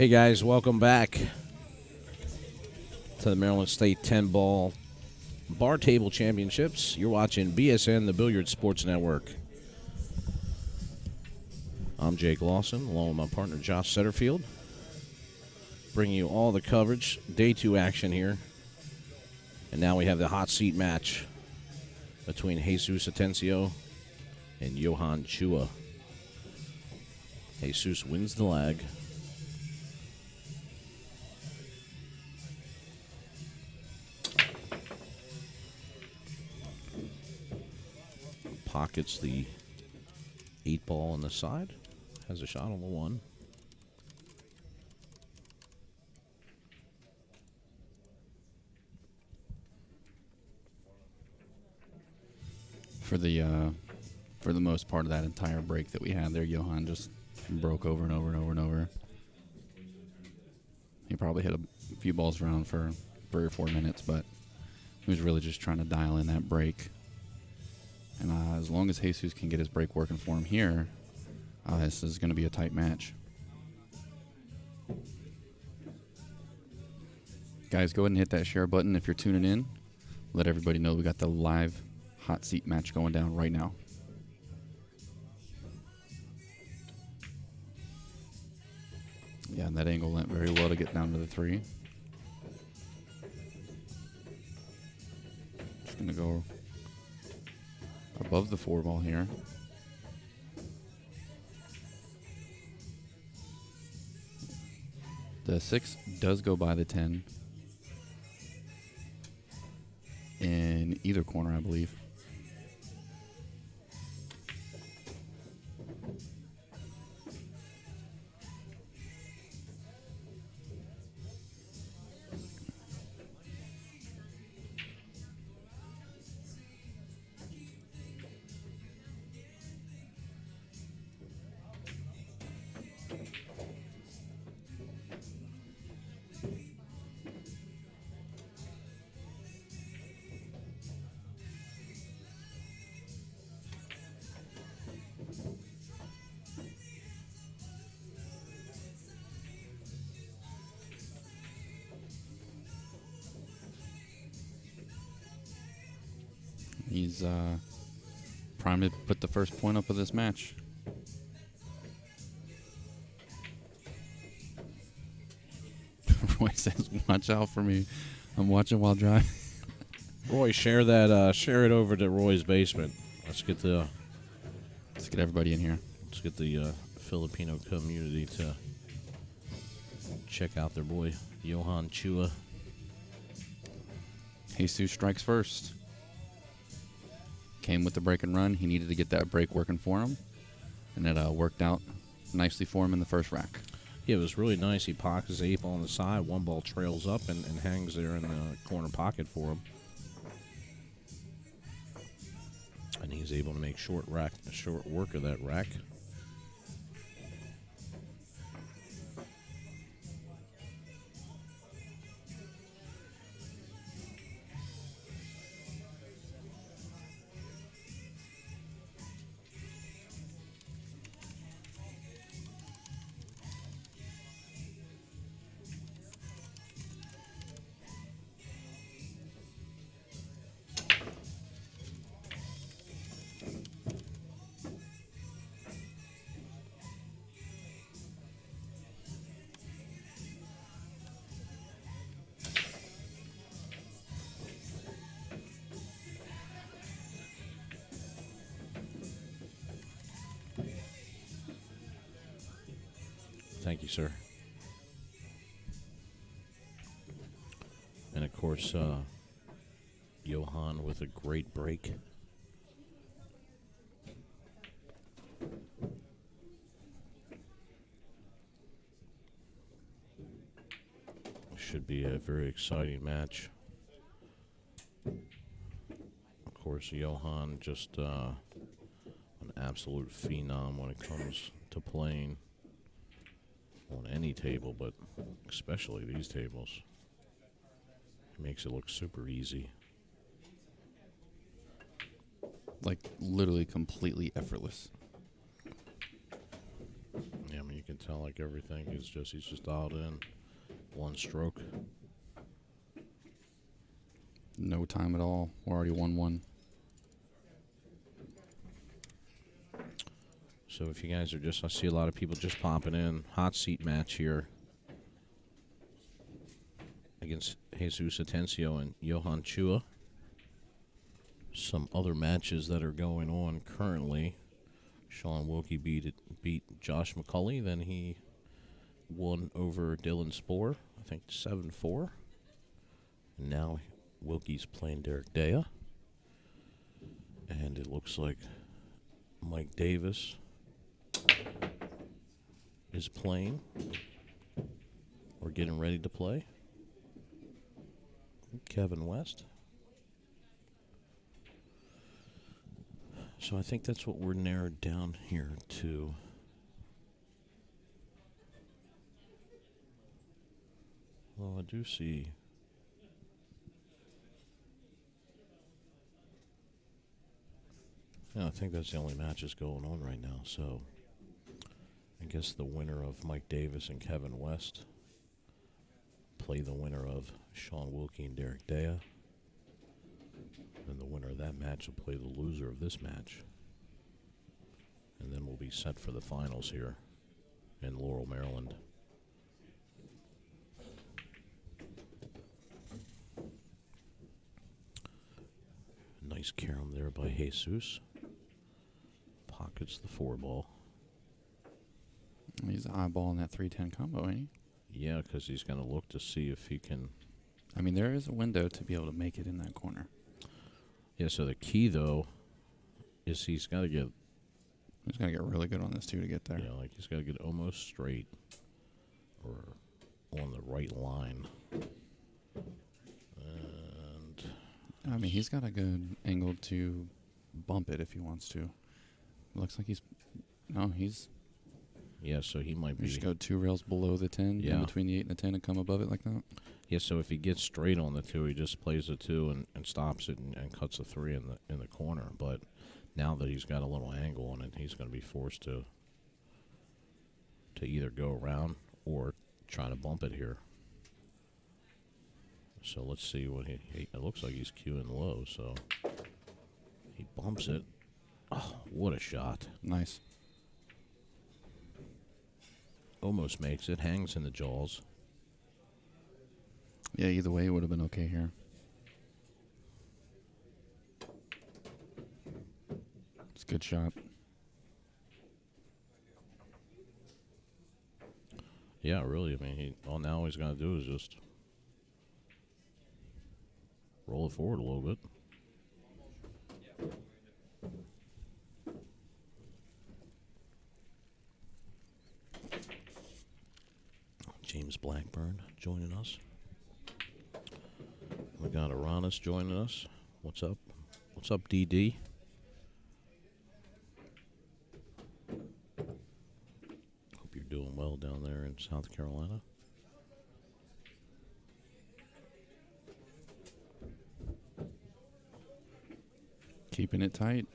Hey guys, welcome back to the Maryland State 10-ball bar table championships. You're watching BSN, the Billiard Sports Network. I'm Jake Lawson, along with my partner Josh Setterfield, bringing you all the coverage, day 2 action here. And now we have the hot seat match between Jesus Atencio and Johann Chua. Jesus wins the leg. Pockets the 8-ball on the side. Has a shot on the 1. For the most part of that entire break that we had there, Johan just broke over and over and over and over. He probably hit a few balls around for 3 or 4 minutes, but he was really just trying to dial in that break. And as long as Jesus can get his break working for him here, this is going to be a tight match. Guys, go ahead and hit that share button if you're tuning in. Let everybody know we got the live hot seat match going down right now. Yeah, and that angle went very well to get down to the 3. Just going to go above the 4-ball here. The 6 does go by the 10 in either corner, I believe. He's primed to put the first point up of this match. Roy says, "Watch out for me. I'm watching while driving." Roy, share that. Share it over to Roy's basement. Let's get everybody in here. Let's get the Filipino community to check out their boy Johann Chua. Jesus strikes first. Came with the break and run. He needed to get that break working for him, and it worked out nicely for him in the first rack. Yeah, it was really nice. He pockets the 8-ball on the side. 1 ball trails up and hangs there in the corner pocket for him. And he's able to make short work of that rack. Thank you, sir. And, of course, Johan with a great break. Should be a very exciting match. Of course, Johan just an absolute phenom when it comes to playing on any table, but especially these tables. It makes it look super easy. Like, literally completely effortless. Yeah, I mean, you can sound like everything is just, he's just dialed in. One stroke. No time at all. We're already 1-1. So if you guys are just, I see a lot of people just popping in. Hot seat match here against Jesus Atencio and Johann Chua. Some other matches that are going on currently. Sean Wilkie beat Josh McCulley. Then he won over Dylan Spohr, I think 7-4. And now Wilkie's playing Derek Dea. And it looks like Mike Davis is playing or getting ready to play. Kevin West. So I think that's what we're narrowed down here to. Well, I do see. Yeah, I think that's the only matches going on right now. So I guess the winner of Mike Davis and Kevin West play the winner of Sean Wilkie and Derek Dea. And the winner of that match will play the loser of this match. And then we'll be set for the finals here in Laurel, Maryland. Nice carom there by Jesus. Pockets the 4-ball. He's eyeballing that 3-10 combo, ain't he? Yeah, because he's going to look to see if he can. I mean, there is a window to be able to make it in that corner. Yeah, so the key, though, is he's got to get. He's got to get really good on this, too, to get there. Yeah, like he's got to get almost straight or on the right line. And I mean, he's got a good angle to bump it if he wants to. Looks like he's. No, he's. Yeah, so he might be. Just go 2 rails below the 10, yeah, in between the 8 and the 10, and come above it like that. Yeah, so if he gets straight on the 2, he just plays the 2 and stops it and cuts the 3 in the corner. But now that he's got a little angle on it, he's going to be forced to either go around or try to bump it here. So let's see what he it looks like he's queuing low, so he bumps it. Oh, what a shot. Nice. Almost makes it, hangs in the jaws. Yeah, either way, it would have been okay here. It's a good shot. Yeah, really. I mean, all now he's got to do is just roll it forward a little bit. James Blackburn joining us. We got Aranis joining us. What's up? What's up, DD? Hope you're doing well down there in South Carolina. Keeping it tight.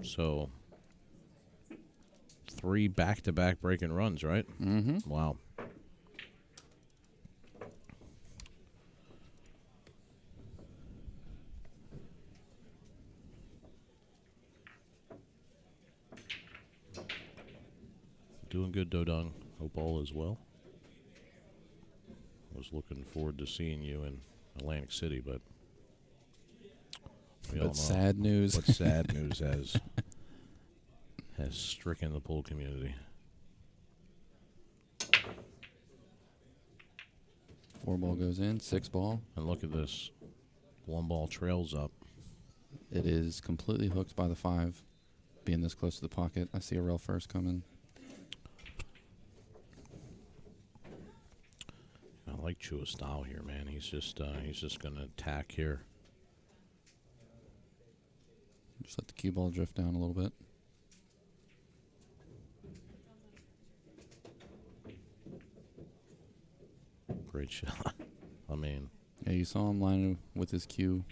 So 3 back-to-back breaking runs, right? Mm-hmm. Wow. Doing good, Dodong. Hope all is well. Was looking forward to seeing you in Atlantic City, but we all know sad news. what sad news has stricken the pool community. 4-ball goes in, 6-ball. And look at this. 1-ball trails up. It is completely hooked by the 5, being this close to the pocket. I see a rail first coming. I like Chua's style here, man. He's just going to attack here. Just let the cue ball drift down a little bit. Great shot. I mean, yeah, you saw him line with his cue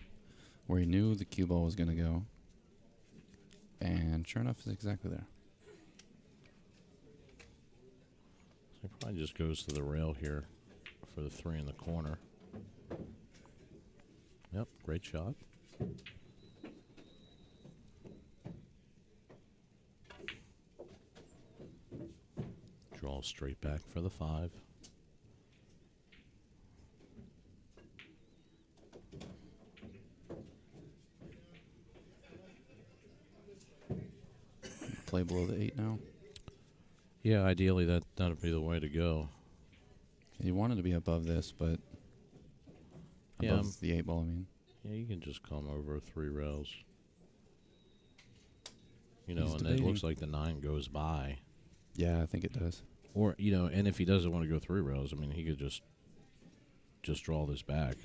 where he knew the cue ball was going to go. And sure enough, it's exactly there. He probably just goes to the rail here for the 3 in the corner. Yep, great shot. Draw straight back for the 5. Play below the 8 now. Yeah, ideally that'd be the way to go. You wanted to be above this, but above the 8 ball, I mean. Yeah, you can just come over 3 rails. You know, He's and debating. it looks like the 9 goes by. Yeah, I think it does. Or, you know, and if he doesn't want to go 3 rails, I mean, he could just draw this back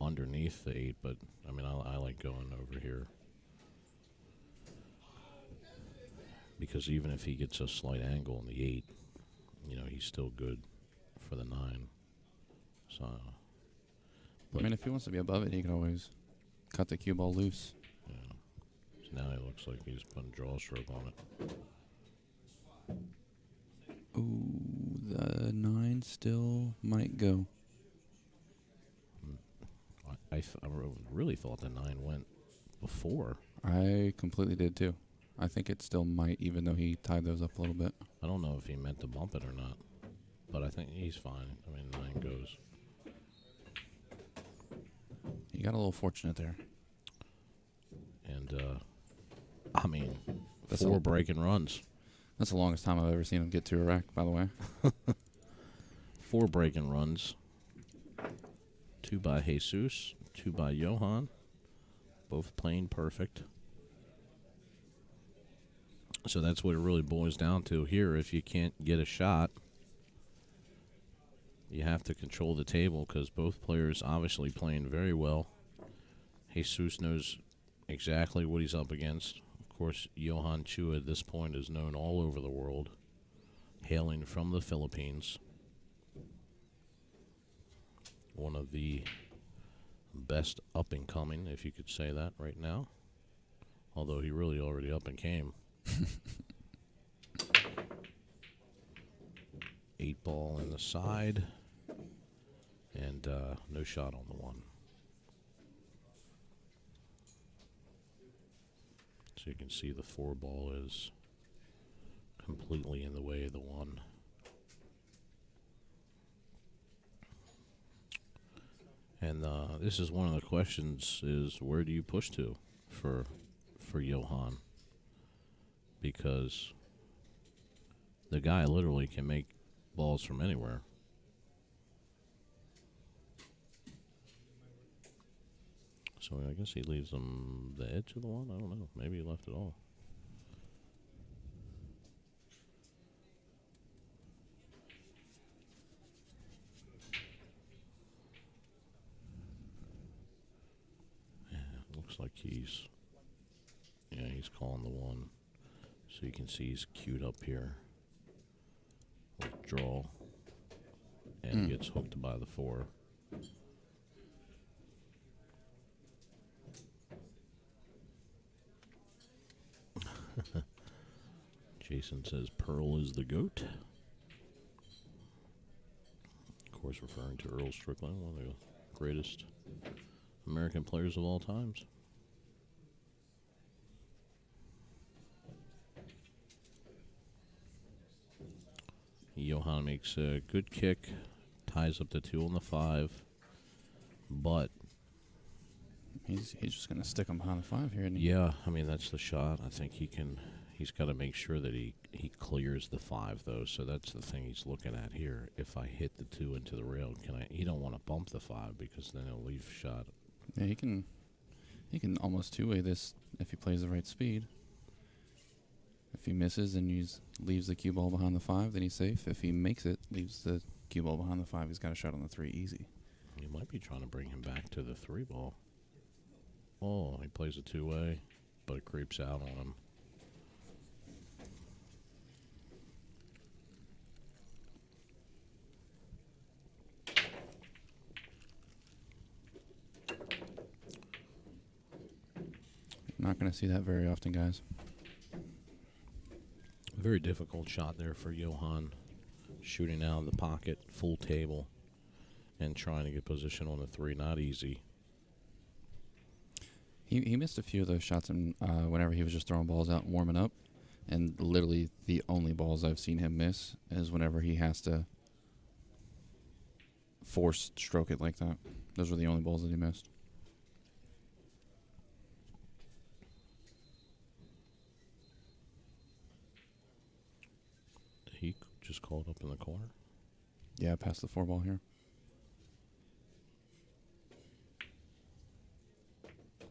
underneath the 8, but, I mean, I like going over here. Because even if he gets a slight angle in the 8, you know, he's still good for the 9. So, I mean, if he wants to be above it, he can always cut the cue ball loose. yeah. So now it looks like he's putting draw stroke on it. Ooh, the 9 still might go. I really thought the 9 went before. I completely did too. I think it still might, even though he tied those up a little bit. I don't know if he meant to bump it or not, but I think he's fine. I mean, 9 goes. He got a little fortunate there. And, I mean, That's 4 a- breaking runs. That's the longest time I've ever seen him get to a rack, by the way. 4 breaking runs. 2 by Jesus, 2 by Johan. Both playing perfect. So that's what it really boils down to here. If you can't get a shot, you have to control the table because both players obviously playing very well. Jesus knows exactly what he's up against. Of course, Johann Chua at this point is known all over the world, hailing from the Philippines. One of the best up and coming, if you could say that right now. Although he really already up and came. 8 ball in the side. And no shot on the 1. So you can see the 4 ball is completely in the way of the 1. And this is one of the questions: is where do you push to for Johan? Because the guy literally can make balls from anywhere. So I guess he leaves them the edge of the 1. I don't know. Maybe he left it all. Looks like he's calling the 1. So you can see he's queued up here. Draw. And gets hooked by the 4. Jason says Pearl is the GOAT. Of course, referring to Earl Strickland, one of the greatest American players of all times. Johan makes a good kick, ties up the 2 on the 5, but He's just going to stick him behind the 5 here, isn't he? yeah, I mean, that's the shot. I think he's got to make sure that he clears the 5, though, so that's the thing he's looking at here. If I hit the 2 into the rail, he don't want to bump the 5 because then he'll leave shot. Yeah, he can almost two-way this if he plays the right speed. If he misses and leaves the cue ball behind the 5, then he's safe. If he makes it, leaves the cue ball behind the 5, he's got a shot on the 3 easy. You might be trying to bring him back to the 3 ball. Oh, he plays a 2-way, but it creeps out on him. Not going to see that very often, guys. A very difficult shot there for Johan, shooting out of the pocket, full table, and trying to get position on the 3. Not easy. He missed a few of those shots whenever he was just throwing balls out and warming up. And literally the only balls I've seen him miss is whenever he has to force stroke it like that. Those were the only balls that he missed. He just called up in the corner. Yeah, past the 4 ball here.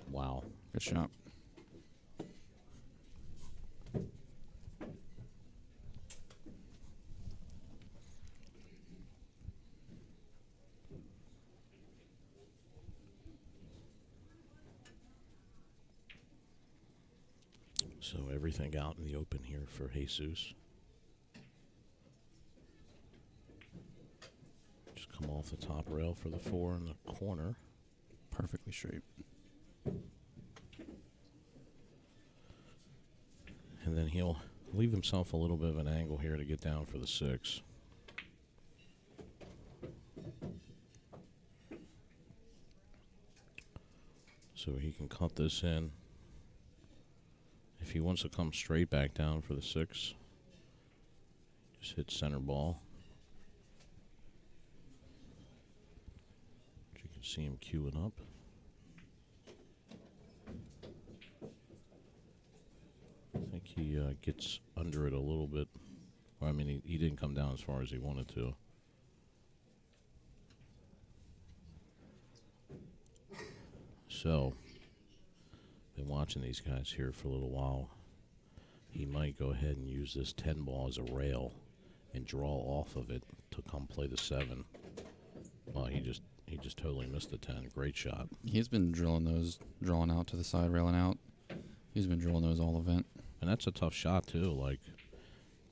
Wow. Good shot. So everything out in the open here for Jesus. Just come off the top rail for the 4 in the corner. Perfectly straight. And then he'll leave himself a little bit of an angle here to get down for the 6. So he can cut this in. If he wants to come straight back down for the 6, just hit center ball. You can see him queuing up. I think he gets under it a little bit. Well, I mean, he didn't come down as far as he wanted to. So, been watching these guys here for a little while. He might go ahead and use this 10 ball as a rail and draw off of it to come play the 7. Well, he just totally missed the 10. Great shot. He's been drilling those, drawing out to the side, railing out. He's been drilling those all event. And that's a tough shot, too, like,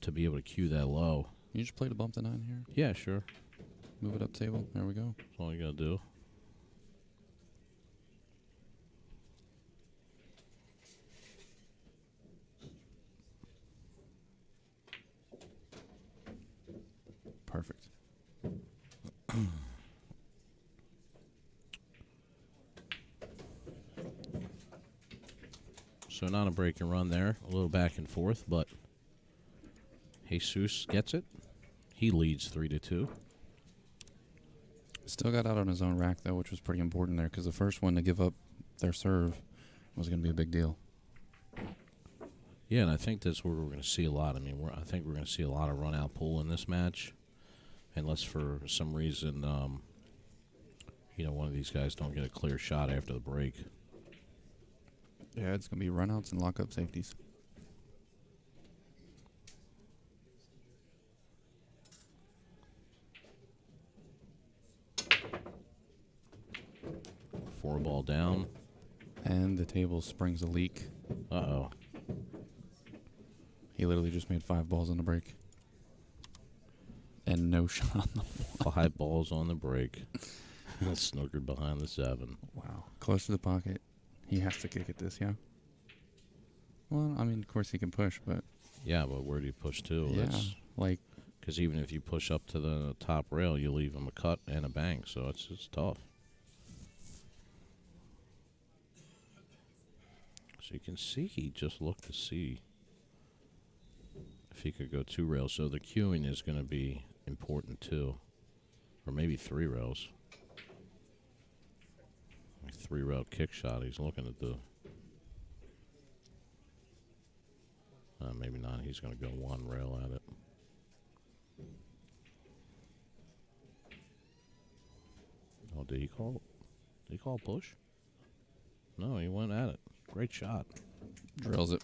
to be able to cue that low. You just play to bump the 9 here? Yeah, sure. Move it up table. There we go. That's all you got to do. Perfect. So not a break and run there. A little back and forth, but Jesus gets it. He leads 3-2. Still got out on his own rack, though, which was pretty important there because the first one to give up their serve was going to be a big deal. Yeah, and I think that's where we're going to see a lot. I mean, I think we're going to see a lot of run-out pull in this match, unless for some reason, one of these guys don't get a clear shot after the break. Yeah, it's going to be runouts and lock-up safeties. Four ball down. And the table springs a leak. Uh-oh. He literally just made 5 balls on the break. And no shot on the 5 balls on the break. Snookered behind the 7. Wow. Close to the pocket. He has to kick at this, yeah? Well, I mean, of course he can push, but... Yeah, but where do you push to? Yeah, like... Because even if you push up to the top rail, you leave him a cut and a bank, so it's tough. So you can see he just looked to see if he could go 2 rails. So the queuing is going to be important too. Or maybe 3 rails. Like 3 rail kick shot. He's looking at the... maybe not. He's going to go 1 rail at it. Oh, did he call push? No, he went at it. Great shot. Drills it.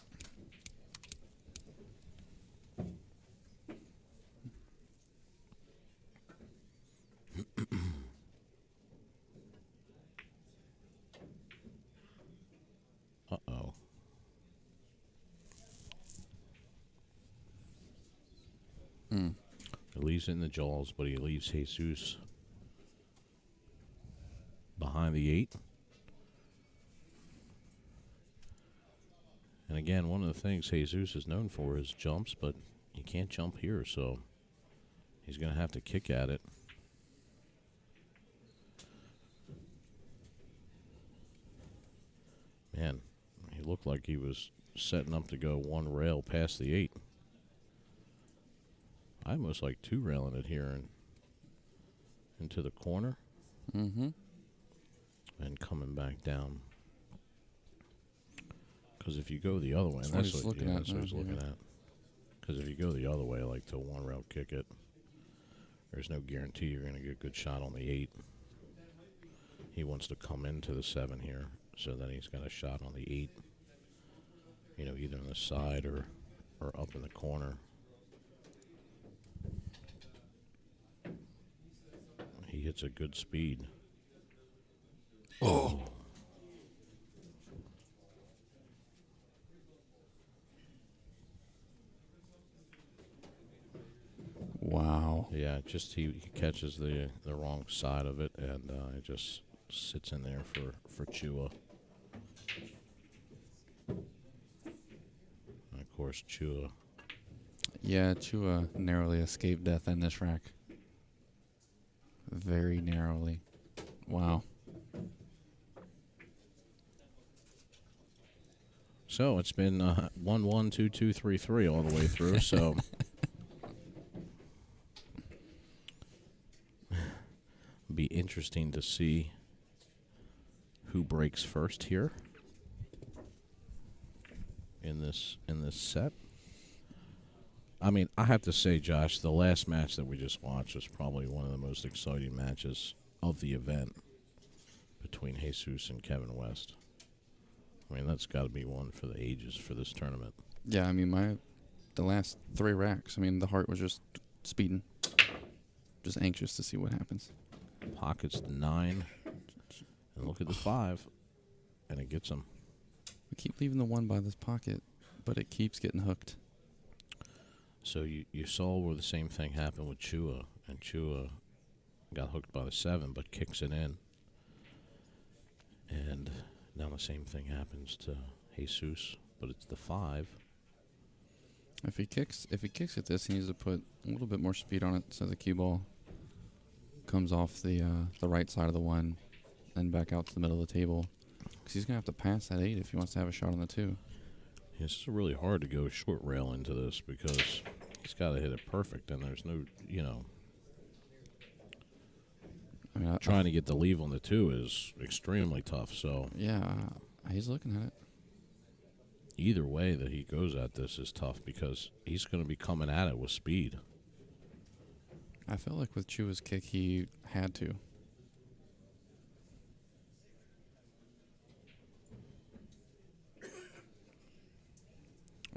Uh-oh. He leaves it in the jaws, but he leaves Jesus behind the 8. And again, one of the things Jesus is known for is jumps, but you can't jump here, so he's going to have to kick at it. Man, he looked like he was setting up to go one rail past the 8. I almost like 2 railing it here and into the corner. Mm-hmm. And coming back down. Because if you go the other way, and That's that's what what he's looking yeah. at. Because if you go the other way, like to one rail kick it, there's no guarantee you're going to get a good shot on the 8. He wants to come into the 7 here, so that he's got a shot on the 8. You know, either on the side or up in the corner. He hits a good speed. Oh. Wow. Yeah, just he catches the wrong side of it, and it just sits in there for Chua. And of course, Chua. Yeah, Chua narrowly escaped death in this rack. Very narrowly. Wow. So it's been 1-1, 2-2, 3-3 all the way through. So be interesting to see who breaks first here in this set. I mean, I have to say, Josh, the last match that we just watched was probably one of the most exciting matches of the event between Jesus and Kevin West. I mean, that's got to be one for the ages for this tournament. Yeah, I mean, the last 3 racks, I mean, the heart was just speeding. Just anxious to see what happens. Pockets the 9, and look at the 5, and it gets him. We keep leaving the 1 by this pocket, but it keeps getting hooked. So you saw where the same thing happened with Chua, and Chua got hooked by the 7, but kicks it in. And now the same thing happens to Jesus, but it's the 5. If he kicks at this, he needs to put a little bit more speed on it so the cue ball comes off the right side of the 1 and back out to the middle of the table. Because he's going to have to pass that 8 if he wants to have a shot on the 2. Yeah, it's really hard to go short rail into this because he's got to hit it perfect, and there's no, I mean, trying to get the leave on the 2 is extremely tough. So yeah, he's looking at it. Either way that he goes at this is tough because he's going to be coming at it with speed. I felt like with Chua's kick, he had to.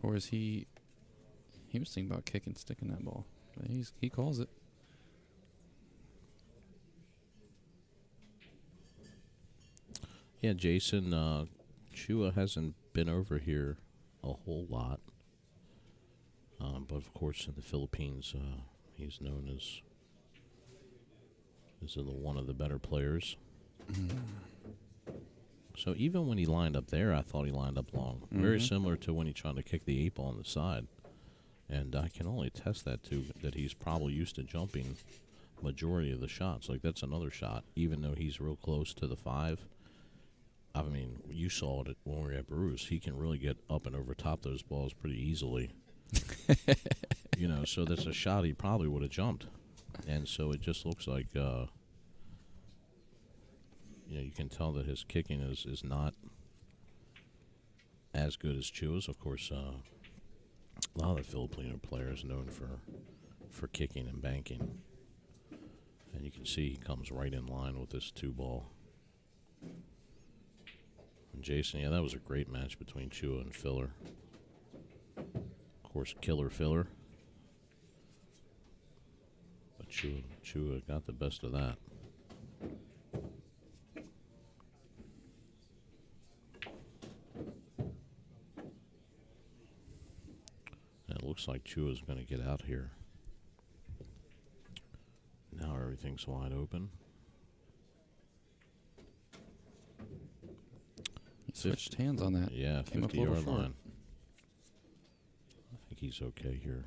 Or is he was thinking about kicking, sticking that ball. But he calls it. Yeah, Jason, Chua hasn't been over here a whole lot. But, of course, in the Philippines, he's known as one of the better players. So even when he lined up there, I thought he lined up long. Very similar to when he tried to kick the 8 ball on the side. And I can only attest that he's probably used to jumping majority of the shots. Like, that's another shot, even though he's real close to the 5. I mean, you saw it when we were at Bruce. He can really get up and over top those balls pretty easily. So that's a shot he probably would have jumped. And so it just looks like, you can tell that his kicking is not as good as Chua's. Of course, a lot of the Filipino players are known for kicking and banking. And you can see he comes right in line with this 2 ball. And Jason, yeah, that was a great match between Chua and Filler. Of course, killer Filler. But Chua got the best of that. And it looks like Chua's going to get out here. Now everything's wide open. He switched hands on that. Yeah, Came up a 50-yard little short. line. he's okay here.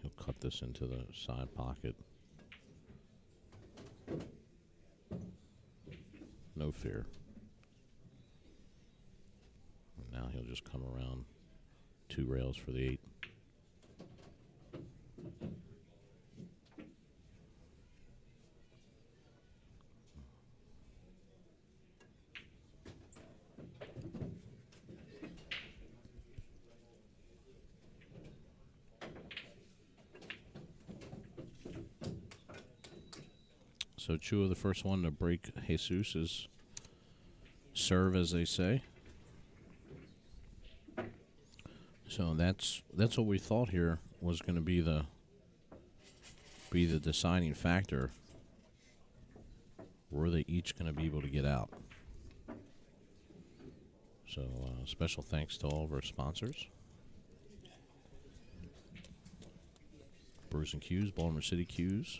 He'll cut this into the side pocket. No fear. And now he'll just come around 2 rails for the 8. So Chua, the first one to break Jesus's serve, as they say. So that's what we thought here was going to be the deciding factor. Were they each going to be able to get out? So special thanks to all of our sponsors. Bruce and Q's, Baltimore City Q's,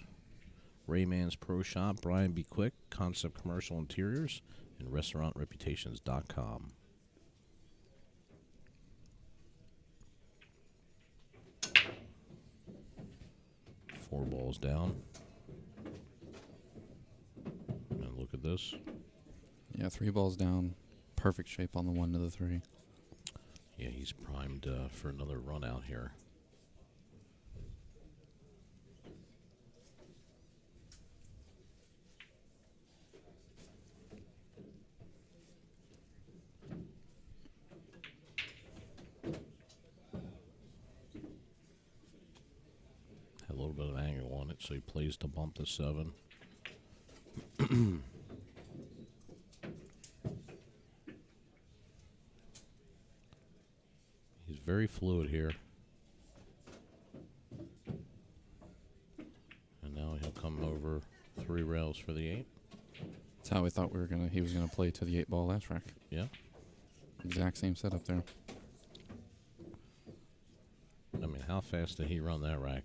Raymans Pro Shop, Brian B. Quick, Concept Commercial Interiors, and RestaurantReputations.com. Four balls down. And look at this. Yeah, 3 balls down. Perfect shape on the 1 to the 3. Yeah, he's primed for another run out here. Had a little bit of angle on it, so he plays to bump the 7. He's very fluid here. And now he'll come over 3 rails for the 8. That's how we thought he was gonna play to the 8 ball last rack. Yeah. Exact same setup there. I mean, how fast did he run that rack?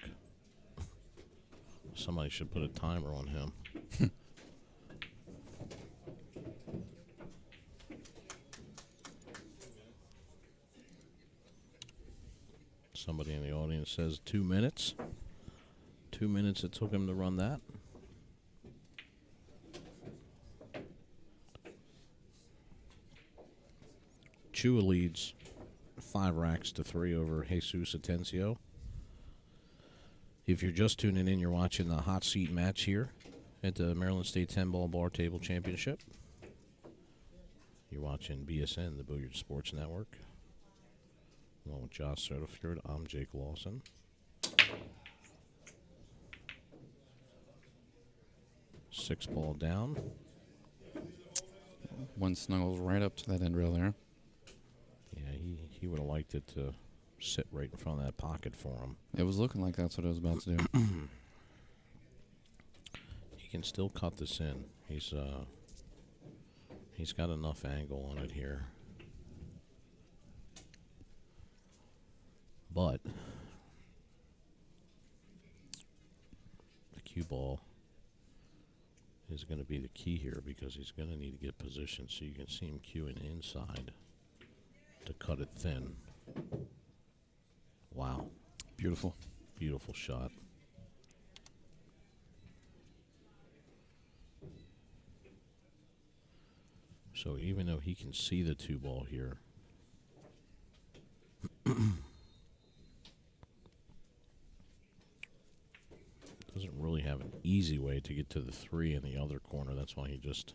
Somebody should put a timer on him. Somebody in the audience says 2 minutes. 2 minutes it took him to run that. Chua leads 5 racks to 3 over Jesus Atencio. If you're just tuning in, you're watching the hot seat match here at the Maryland State 10-ball bar table championship. You're watching BSN, the Billiard Sports Network. Along with Josh Setterfield, I'm Jake Lawson. Six ball down. 1 snuggles right up to that end rail there. Yeah, he would have liked it to sit right in front of that pocket for him. It was looking like that's what it was about to do. He can still cut this in. He's got enough angle on it here. But the cue ball is going to be the key here because he's going to need to get positioned so you can see him cueing inside to cut it thin. Wow. Beautiful. Beautiful shot. So even though he can see the 2 ball here, doesn't really have an easy way to get to the 3 in the other corner. That's why he just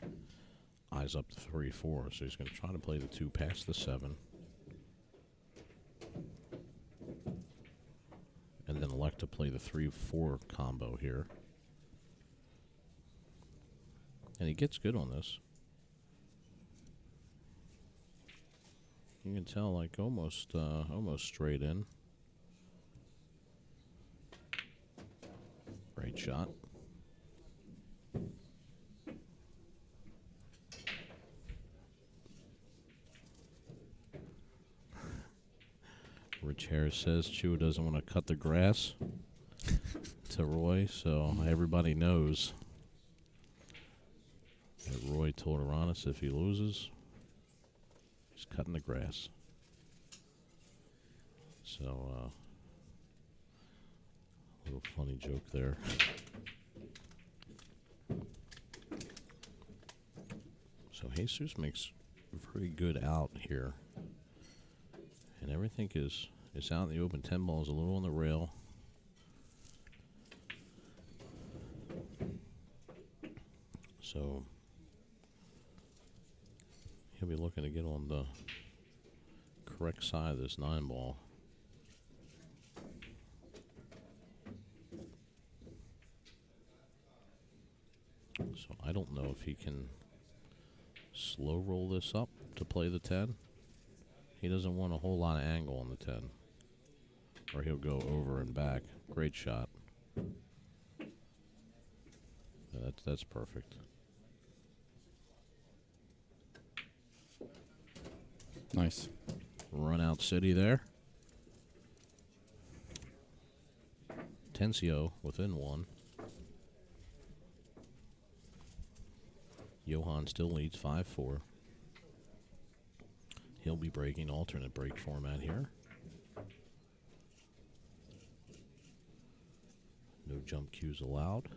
eyes up the 3-4. So he's going to try to play the 2 past the 7. And then elect to play the 3-4 combo here. And he gets good on this. You can tell, like, almost straight in. Great shot. Rich Harris says Chua doesn't want to cut the grass to Roy, so everybody knows that Roy told Aranis if he loses, he's cutting the grass. So Little funny joke there. So Jesus makes a very good out here. And everything is out in the open. 10 balls, a little on the rail. So he'll be looking to get on the correct side of this 9 ball. So I don't know if he can slow roll this up to play the 10. He doesn't want a whole lot of angle on the 10. Or he'll go over and back. Great shot. Yeah, that's perfect. Nice. Run out city there. Atencio within 1. Johan still leads 5-4. He'll be breaking alternate break format here. No jump cues allowed.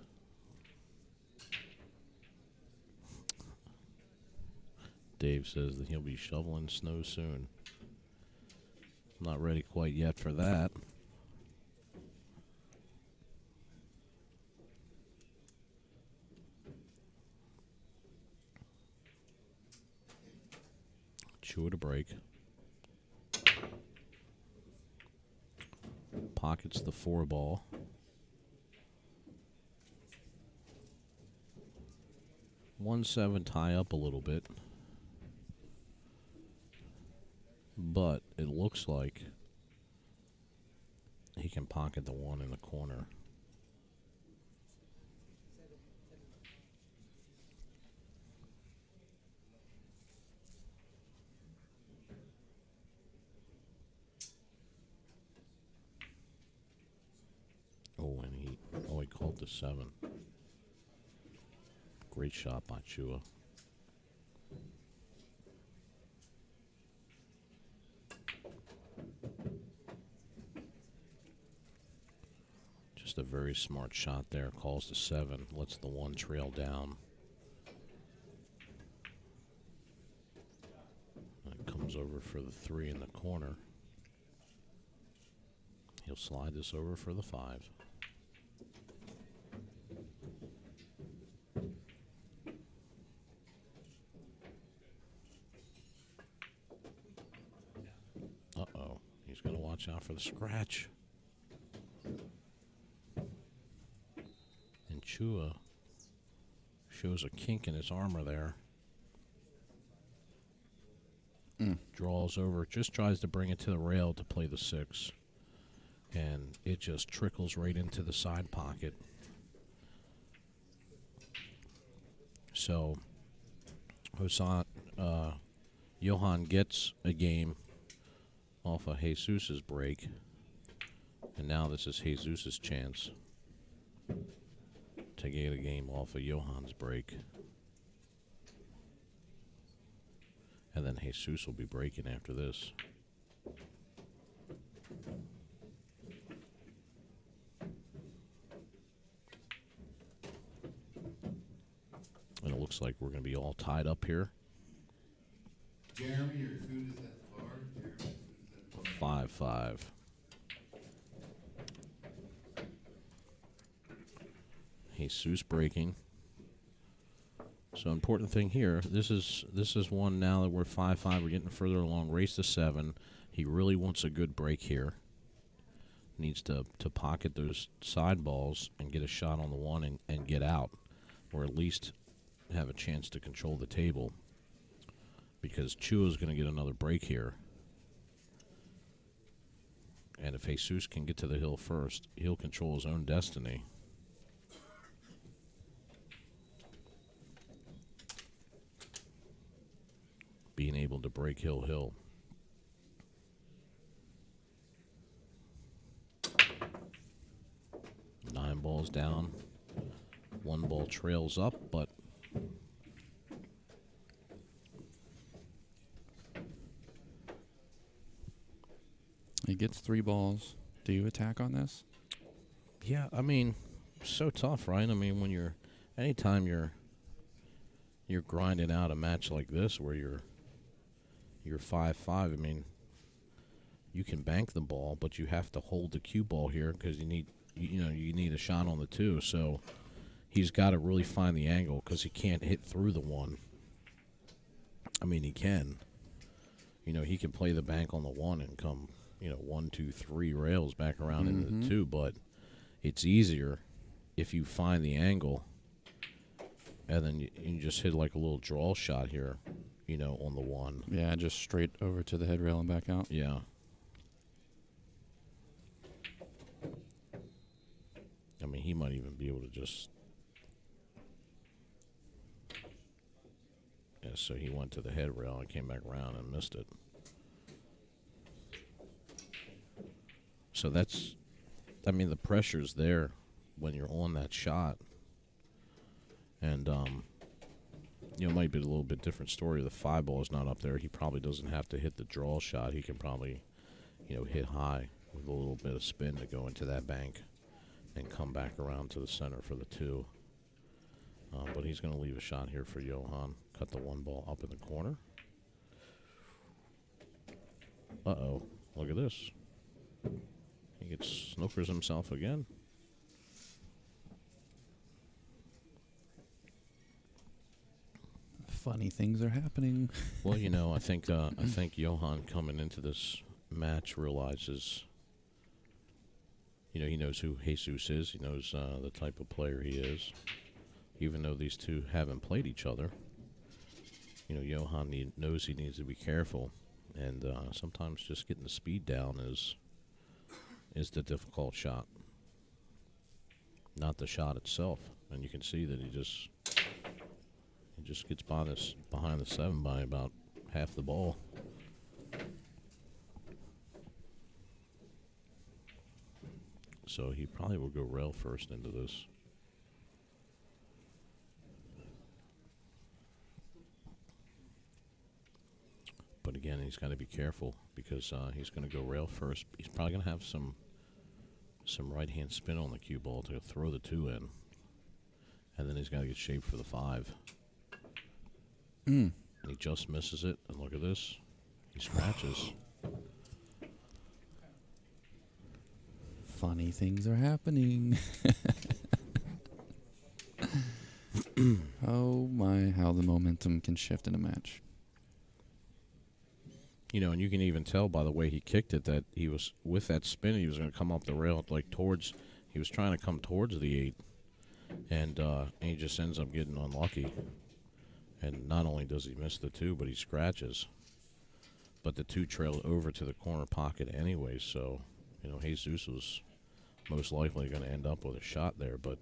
Dave says that he'll be shoveling snow soon. I'm not ready quite yet for that. Chua to break. Pockets the 4 ball. One 7 tie up a little bit. But it looks like he can pocket the 1 in the corner. Oh, and he called the 7. Great shot by Chua. Just a very smart shot there. Calls the 7. Lets the 1 trail down. And comes over for the 3 in the corner. He'll slide this over for the 5. Uh-oh. He's going to watch out for the scratch. And Chua shows a kink in his armor there. Draws over. Just tries to bring it to the rail to play the 6. And it just trickles right into the side pocket. So Johan gets a game off of Jesus' break. And now this is Jesus' chance to get a game off of Johan's break. And then Jesus will be breaking after this. And it looks like we're going to be all tied up here. Jeremy, your food is at the bar. Jeremy, food is at the bar. 5-5. Jesus breaking. So important thing here. This is one now that we're 5-5. We're getting further along. Race to 7. He really wants a good break here. Needs to pocket those side balls and get a shot on the 1 and get out, or at least have a chance to control the table. Because Chua is going to get another break here. And if Jesus can get to the hill first, he'll control his own destiny. Being able to break hill. Nine balls down. 1 ball trails up, but he gets 3 balls. Do you attack on this? Yeah, I mean, so tough, right? I mean, when anytime you're grinding out a match like this where you're 5-5. I mean, you can bank the ball, but you have to hold the cue ball here because you need a shot on the 2. So he's got to really find the angle because he can't hit through the 1. I mean, he can. He can play the bank on the 1 and come, 1, 2, 3 rails back around into the 2, but it's easier if you find the angle and then you just hit like a little draw shot here, on the 1. Yeah, just straight over to the head rail and back out. Yeah. I mean, he might even be able to just... Yeah, so he went to the head rail and came back around and missed it. So that's... I mean, the pressure's there when you're on that shot. And, it might be a little bit different story. The 5 ball is not up there. He probably doesn't have to hit the draw shot. He can probably, hit high with a little bit of spin to go into that bank and come back around to the center for the 2. But he's going to leave a shot here for Johan. Cut the 1 ball up in the corner. Uh-oh. Look at this. He gets snookers himself again. Funny things are happening. Well, I think Johan coming into this match realizes, he knows who Jesus is. He knows the type of player he is. Even though these two haven't played each other, Johan knows he needs to be careful, and sometimes just getting the speed down is the difficult shot, not the shot itself. And you can see that he just gets behind the 7 by about half the ball. So he probably will go rail first into this. But again, he's got to be careful because he's going to go rail first. He's probably going to have some right-hand spin on the cue ball to throw the 2 in. And then he's got to get shaped for the 5. And he just misses it. And look at this. He scratches. Funny things are happening. Oh my, how the momentum can shift in a match. And you can even tell by the way he kicked it that he was, with that spin, he was going to come up the rail he was trying to come towards the 8. And he just ends up getting unlucky. And not only does he miss the 2, but he scratches. But the 2 trailed over to the corner pocket anyway, so, Jesus was most likely going to end up with a shot there. But,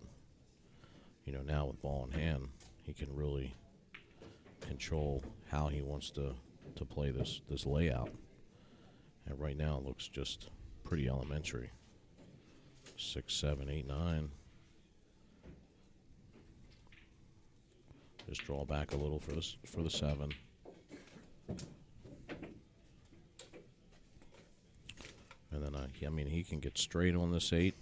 now with ball in hand, he can really control how he wants to play this layout. And right now it looks just pretty elementary. 6, 7, 8, 9. Just draw back a little for the 7. And then he can get straight on this 8.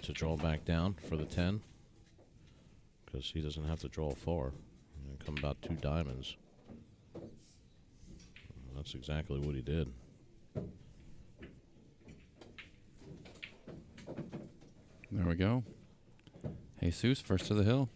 To draw back down for the 10, because he doesn't have to draw far. And come about 2 diamonds. That's exactly what he did. There we go. Jesus first to the hill.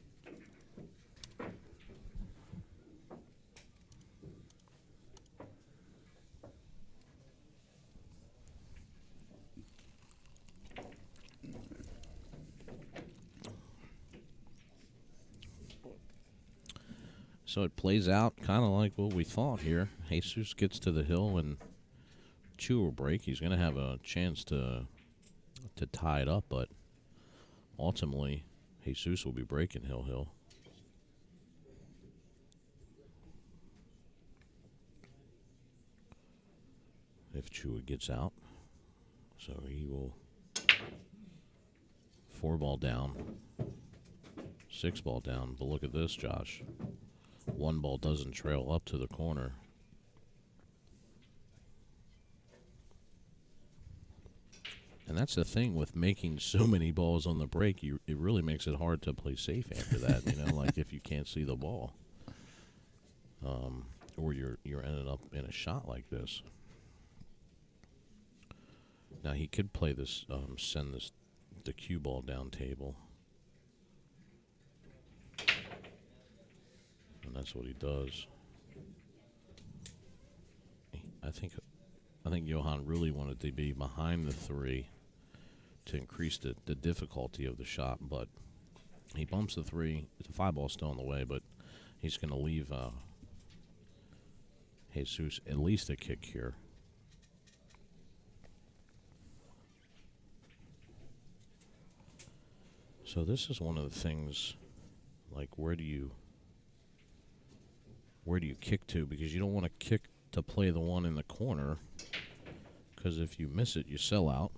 So it plays out kind of like what we thought here. Jesus gets to the hill and Chua will break. He's going to have a chance to tie it up, but ultimately Jesus will be breaking hill. If Chua gets out. So he will 4 ball down, 6 ball down. But look at this, Josh. 1 ball doesn't trail up to the corner. And that's the thing with making so many balls on the break. It really makes it hard to play safe after that. Like if you can't see the ball, or you're ended up in a shot like this. Now he could play this, send the cue ball down table, and that's what he does. I think Johan really wanted to be behind the 3 to increase the difficulty of the shot, but he bumps the 3. The 5 ball's still in the way, but he's going to leave Jesus at least a kick here. So this is one of the things, like where do you kick to? Because you don't want to kick to play the one in the corner, because if you miss it, you sell out.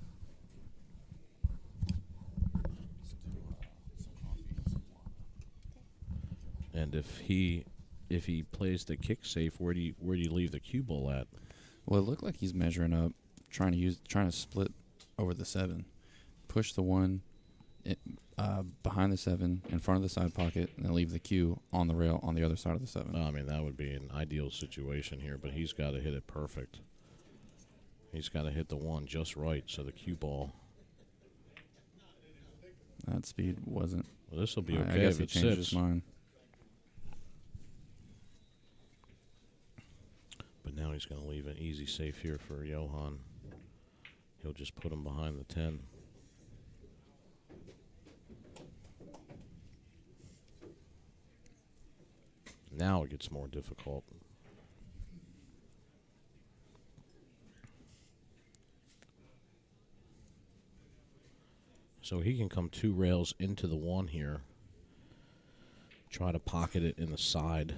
And if he plays the kick safe, where do you leave the cue ball at? Well, it looked like he's measuring up, trying to split over the 7, push the 1 behind the 7 in front of the side pocket, and then leave the cue on the rail on the other side of the 7. I mean, that would be an ideal situation here, but he's got to hit it perfect. He's got to hit the 1 just right, so the cue ball. That speed wasn't. Well, this will be I okay guess if he it changed sits. his mind. But now he's going to leave an easy safe here for Johan. He'll just put him behind the 10. Now it gets more difficult. So he can come 2 rails into the 1 here. Try to pocket it in the side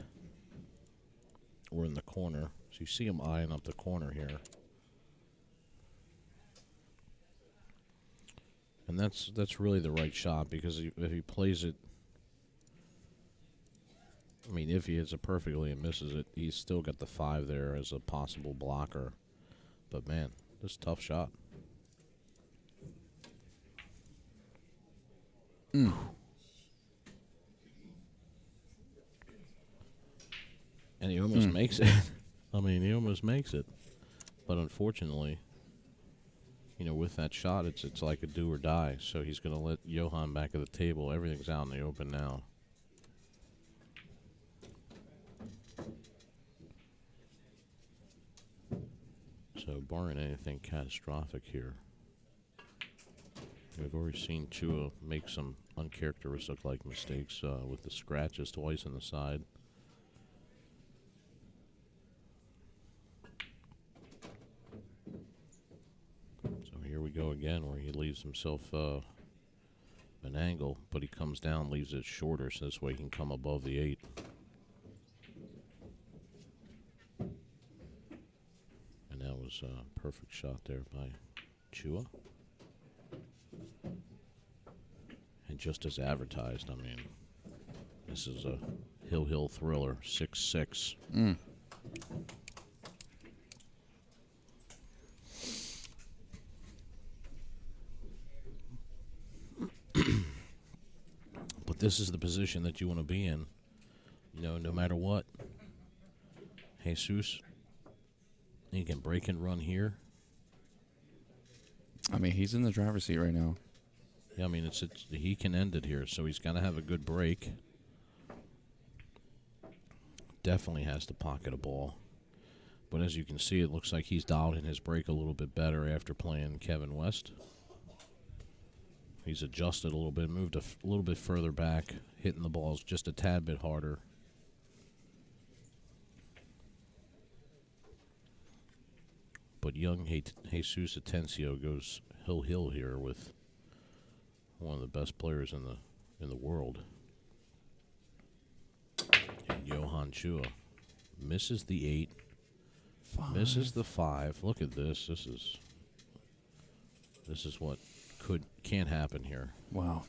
or in the corner. So you see him eyeing up the corner here. And that's really the right shot, because if he plays it, I mean, if he hits it perfectly and misses it, he's still got the 5 there as a possible blocker. But man, this is a tough shot. And he almost makes it. I mean, he almost makes it. But unfortunately, with that shot, it's like a do or die. So he's going to let Johan back at the table. Everything's out in the open now. So barring anything catastrophic here, we've already seen Chua make some uncharacteristic-like mistakes with the scratches twice on the side. So here we go again, where he leaves himself an angle, but he comes down, leaves it shorter, so this way he can come above the 8. And that was a perfect shot there by Chua. And just as advertised, I mean, this is a hill thriller, 6-6. But this is the position that you want to be in, no matter what. Jesus, he can break and run here. I mean, he's in the driver's seat right now. Yeah, I mean, he can end it here, so he's got to have a good break. Definitely has to pocket a ball. But as you can see, it looks like he's dialed in his break a little bit better after playing Kevin West. He's adjusted a little bit, moved a little bit further back, hitting the balls just a tad bit harder. But young Jesus Atencio goes hill here with one of the best players in the world. And Johann Chua misses the 8, misses the 5. Look at this. This is what can't happen here. Wow.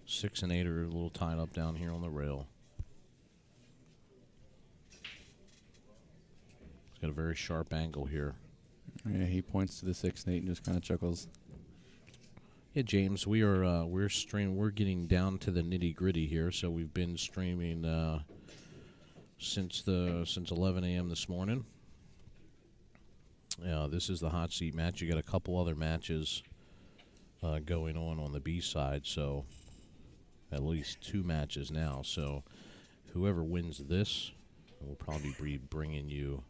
6 and 8 are a little tied up down here on the rail. He's got a very sharp angle here. Yeah, he points to the 6-8 and just kind of chuckles. Yeah, James, we're getting down to the nitty gritty here. So we've been streaming since 11 a.m. this morning. This is the hot seat match. You got a couple other matches going on the B side, so at least 2 matches now. So whoever wins this will probably be bringing you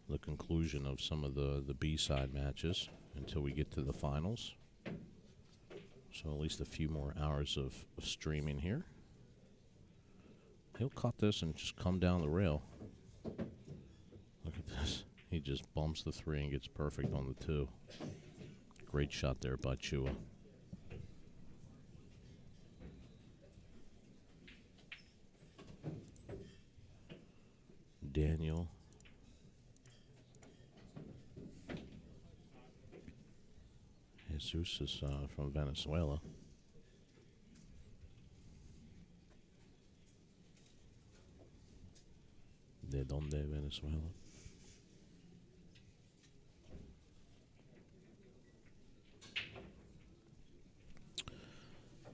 the conclusion of some of the B side matches until we get to the finals. So at least a few more hours of streaming here. He'll cut this and just come down the rail. Look at this. He just bumps the 3 and gets perfect on the 2. Great shot there by Chua. Daniel. Jesus is from Venezuela. ¿De dónde, Venezuela?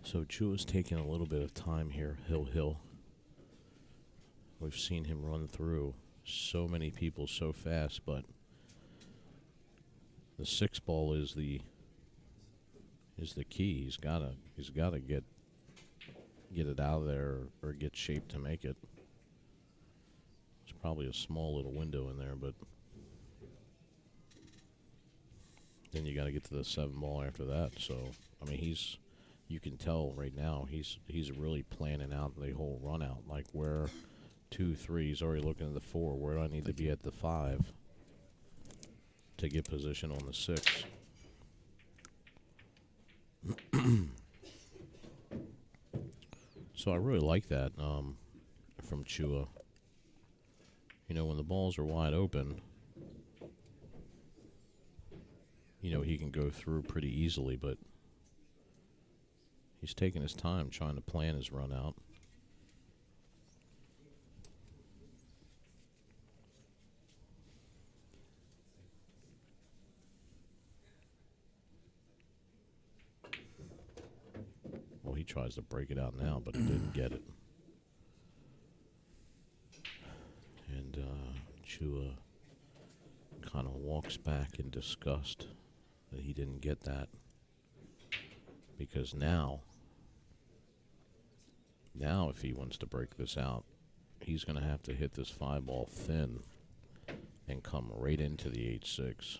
So Chua's taking a little bit of time here, Hill. We've seen him run through so many people so fast, but the 6 ball is the key. He's gotta get it out of there or get shaped to make it. It's probably a small little window in there, but then you got to get to the 7 ball after that. So I mean, you can tell right now he's really planning out the whole run out, like where 2, 3. He's already looking at the 4. Where do I need to be at the 5 to get position on the 6? So I really like that from Chua. You know, when the balls are wide open, you know, he can go through pretty easily, but he's taking his time trying to plan his run out. Well, he tries to break it out now, but he didn't get it. And Chua kind of walks back in disgust that he didn't get that. Because now if he wants to break this out, he's going to have to hit this 5 ball thin and come right into the 8-6.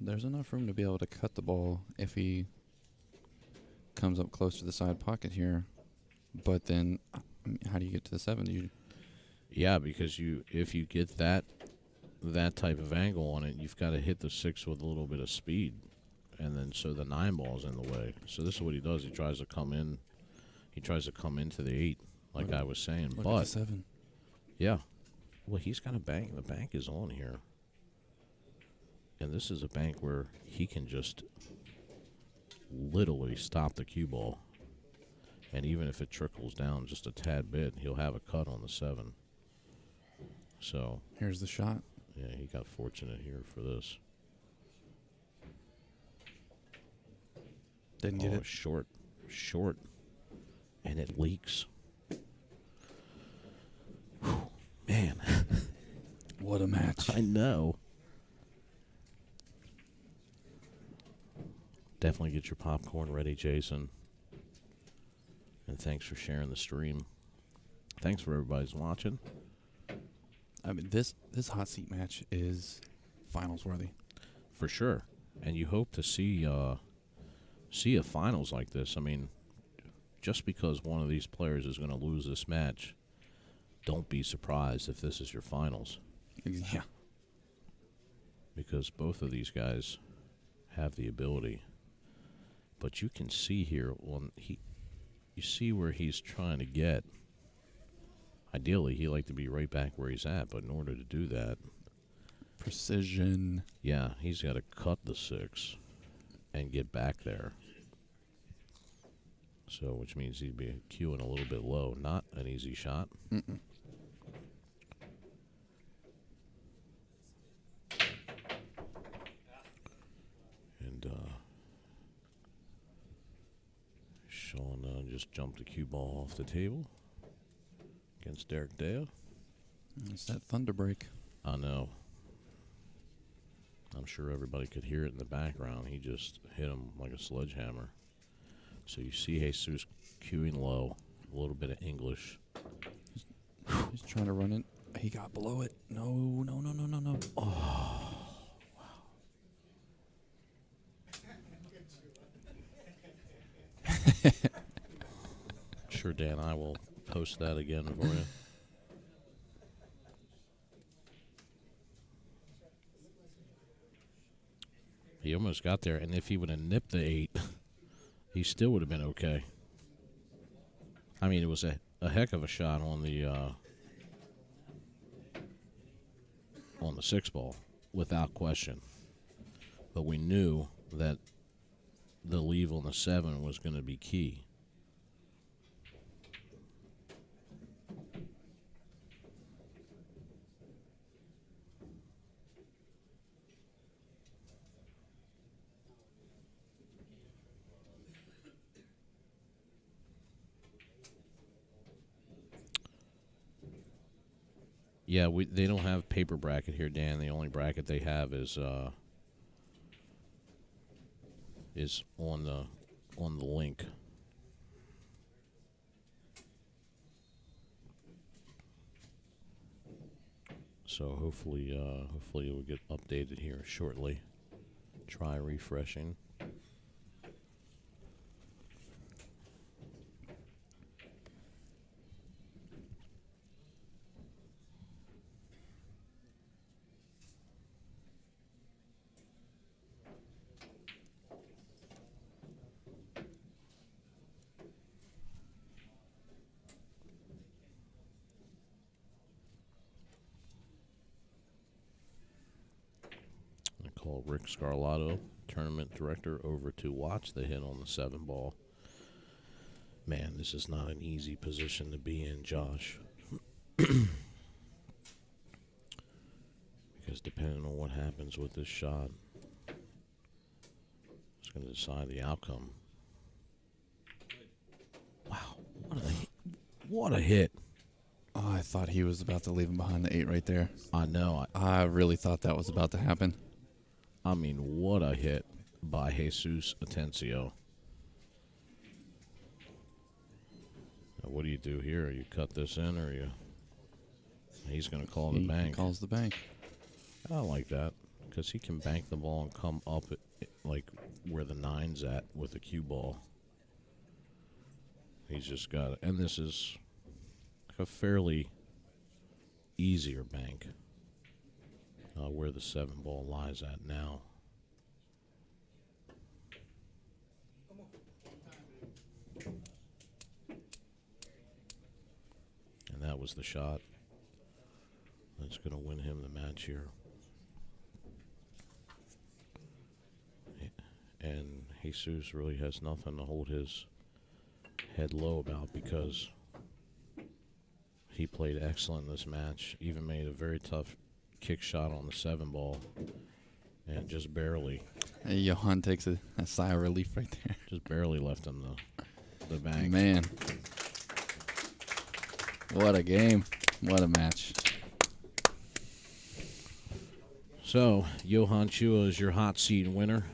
There's enough room to be able to cut the ball if he comes up close to the side pocket here. But then, I mean, how do you get to the 7? Yeah, because if you get that type of angle on it, you've got to hit the 6 with a little bit of speed, and then so the 9 ball's in the way. So this is what he does. He tries to come in. He tries to come into the 8, like I was saying. Look but at the 7. Yeah, well, he's got a bank. The bank is on here, and this is a bank where he can just literally stop the cue ball, and even if it trickles down just a tad bit, he'll have a cut on the 7. So here's the shot. Yeah, he got fortunate here for this. Didn't get it. Short, and it leaks. Whew, man, what a match! I know. Definitely get your popcorn ready, Jason. And thanks for sharing the stream. Thanks for everybody's watching. I mean, this hot seat match is finals worthy. For sure. And you hope to see a finals like this. I mean, just because one of these players is going to lose this match, don't be surprised if this is your finals. Yeah. Because both of these guys have the ability. But you can see here, you see where he's trying to get. Ideally, he'd like to be right back where he's at, but in order to do that, precision. Yeah, he's got to cut the 6 and get back there. So, which means he'd be cueing a little bit low. Not an easy shot. Mm-mm. And Sean just jumped the cue ball off the table against Derek Dale. It's that thunder break. I know. I'm sure everybody could hear it in the background. He just hit him like a sledgehammer. So you see Jesus cueing low, a little bit of English. He's trying to run it. He got below it. No. Oh, wow. Sure, Dan, I will post that again for you. He almost got there, and if he would have nipped the 8, he still would have been okay. I mean, it was a heck of a shot on the 6 ball, without question. But we knew that the leave on the 7 was going to be key. Yeah, they don't have paper bracket here, Dan. The only bracket they have is on the link. So hopefully it will get updated here shortly. Try refreshing. Call Rick Scarlato, tournament director, over to watch the hit on the 7 ball. Man, this is not an easy position to be in, Josh. Because depending on what happens with this shot, it's going to decide the outcome. Wow, what a hit. Oh, I thought he was about to leave him behind the 8 right there. I know. I really thought that was about to happen. I mean, what a hit by Jesus Atencio. Now, what do you do here? You cut this in, or you? He's going to call the bank. He calls the bank. I like that because he can bank the ball and come up like where the 9's at with the cue ball. He's just got it. And this is a fairly easier bank. Where the 7 ball lies at now. And that was the shot that's going to win him the match here. And Jesus really has nothing to hold his head low about because he played excellent in this match, even made a very tough kick shot on the 7 ball, and just barely. Hey, Johan takes a sigh of relief right there. Just barely left him the bank. Man, what a game! What a match! So Johann Chua is your hot seat winner.